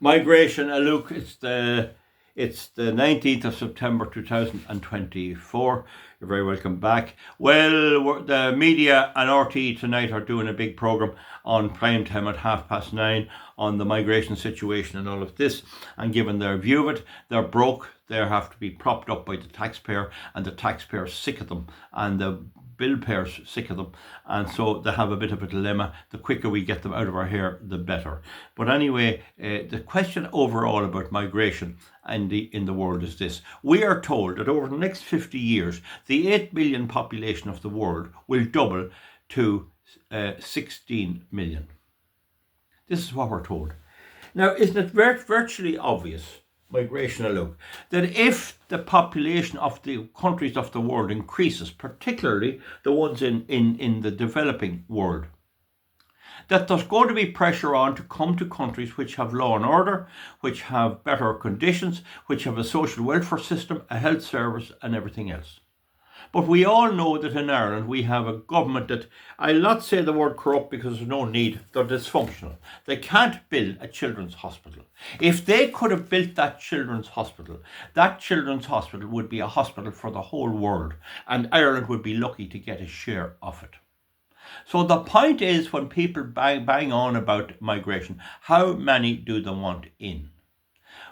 Migration, Luke, it's the 19th of September 2024. You're very welcome back. Well, the media and RTE tonight are doing a big programme on prime time at 9:30 on the migration situation and all of this, and given their view of it, they're broke. They have to be propped up by the taxpayer, and the taxpayer's sick of them, and the bill payers sick of them, and so they have a bit of a dilemma. The quicker we get them out of our hair, the better. But anyway, the question overall about migration in the world is this. We are told that over the next 50 years, the 8 million population of the world will double to 16 million. This is what we're told. Now, isn't it virtually obvious, migration alone, that if the population of the countries of the world increases, particularly the ones in the developing world, that there's going to be pressure on to come to countries which have law and order, which have better conditions, which have a social welfare system, a health service and everything else. But we all know that in Ireland we have a government that, I'll not say the word corrupt because there's no need, they're dysfunctional. They can't build a children's hospital. If they could have built that children's hospital would be a hospital for the whole world, and Ireland would be lucky to get a share of it. So the point is, when people bang on about migration, how many do they want in?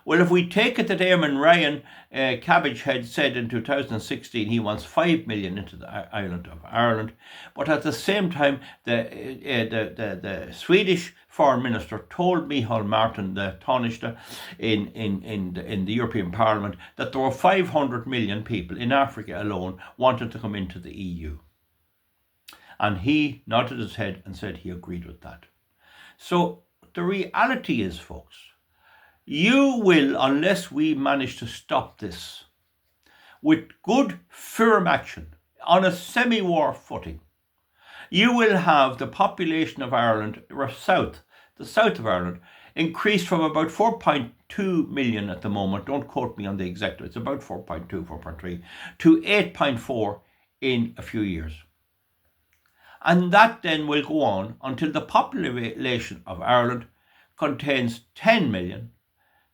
Well, if we take it that Eamon Ryan, Cabbagehead, said in 2016 he wants 5 million into the island of Ireland, but at the same time the Swedish Foreign Minister told Michael Martin, the Taoiseach in the European Parliament, that there were 500 million people in Africa alone wanting to come into the EU. And he nodded his head and said he agreed with that. So the reality is, folks, you will, unless we manage to stop this with good, firm action on a semi-war footing, you will have the population of Ireland, the south of Ireland, increased from about 4.2 million at the moment, don't quote me on the exact, it's about 4.2, 4.3, to 8.4 in a few years. And that then will go on until the population of Ireland contains 10 million,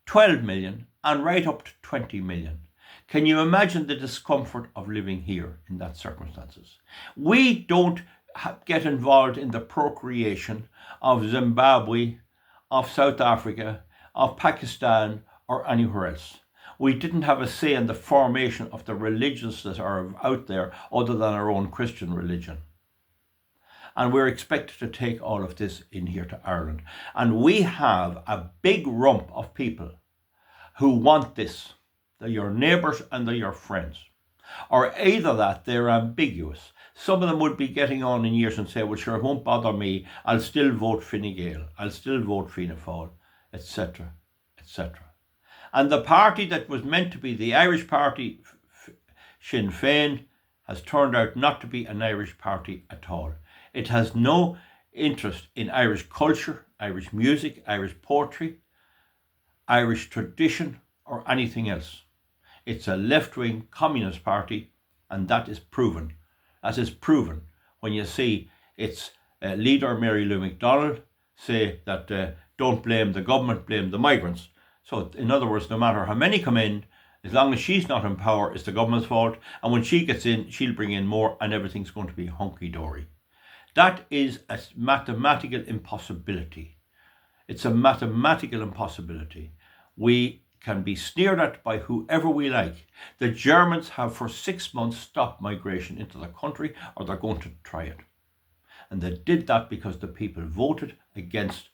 12 million, and right up to 20 million. Can you imagine the discomfort of living here in that circumstances? We don't get involved in the procreation of Zimbabwe, of South Africa, of Pakistan, or anywhere else. We didn't have a say in the formation of the religions that are out there other than our own Christian religion. And we're expected to take all of this in here to Ireland. And we have a big rump of people who want this. They're your neighbours and they're your friends. Or either that, they're ambiguous. Some of them would be getting on in years and say, well, sure, it won't bother me. I'll still vote Fine Gael. I'll still vote Fianna Fáil, etc., etc. And the party that was meant to be the Irish party, Sinn Féin, has turned out not to be an Irish party at all. It has no interest in Irish culture, Irish music, Irish poetry, Irish tradition, or anything else. It's a left-wing communist party, and that is proven. That is proven when you see its leader, Mary Lou McDonald, say that don't blame the government, blame the migrants. So in other words, no matter how many come in, as long as she's not in power, it's the government's fault. And when she gets in, she'll bring in more and everything's going to be hunky-dory. That is a mathematical impossibility. It's a mathematical impossibility. We can be sneered at by whoever we like. The Germans have for 6 months stopped migration into the country, or they're going to try it. And they did that because the people voted against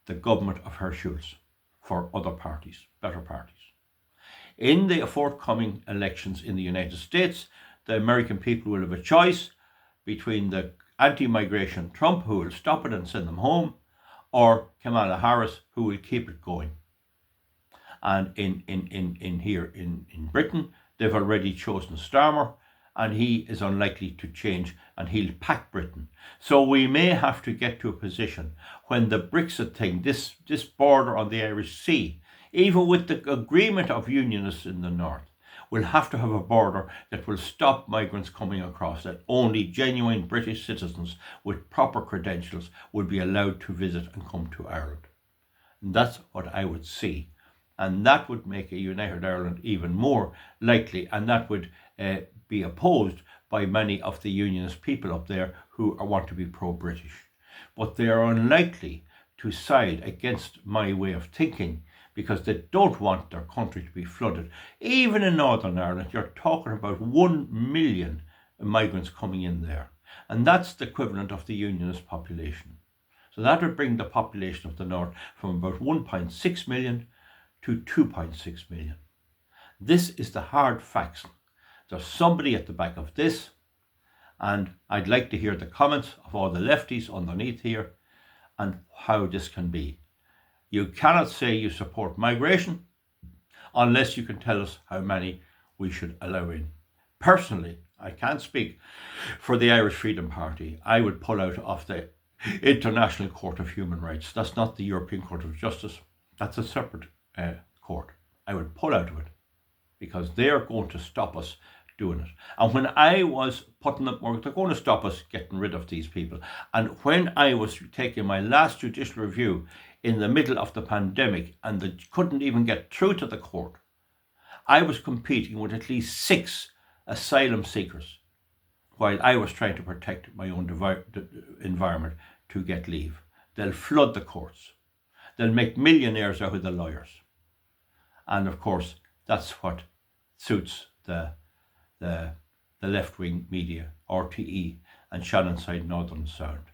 the government of Herr Schulz for other parties, better parties. In the forthcoming elections in the United States, the American people will have a choice between the anti-migration Trump, who will stop it and send them home, or Kamala Harris, who will keep it going. And in Britain, they've already chosen Starmer, and he is unlikely to change, and he'll pack Britain. So we may have to get to a position when the Brexit thing, this border on the Irish Sea, even with the agreement of unionists in the north, will have to have a border that will stop migrants coming across, that only genuine British citizens with proper credentials would be allowed to visit and come to Ireland. And that's what I would see. And that would make a united Ireland even more likely, and that would be opposed by many of the unionist people up there who want to be pro-British. But they are unlikely to side against my way of thinking because they don't want their country to be flooded. Even in Northern Ireland, you're talking about 1 million migrants coming in there. And that's the equivalent of the unionist population. So that would bring the population of the North from about 1.6 million to 2.6 million. This is the hard facts. There's somebody at the back of this, and I'd like to hear the comments of all the lefties underneath here and how this can be. You cannot say you support migration unless you can tell us how many we should allow in. Personally, I can't speak for the Irish Freedom Party. I would pull out of the International Court of Human Rights. That's not the European Court of Justice. That's a separate court. I would pull out of it because they are going to stop us doing it. And when I was putting them, they're going to stop us getting rid of these people. And when I was taking my last judicial review in the middle of the pandemic and they couldn't even get through to the court, I was competing with at least 6 asylum seekers while I was trying to protect my own environment to get leave. They'll flood the courts. They'll make millionaires out of the lawyers. And of course, that's what suits the left-wing media, RTE and Shannonside Northern Sound.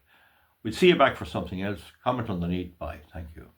We'll see you back for something else. Comment underneath. Bye. Thank you.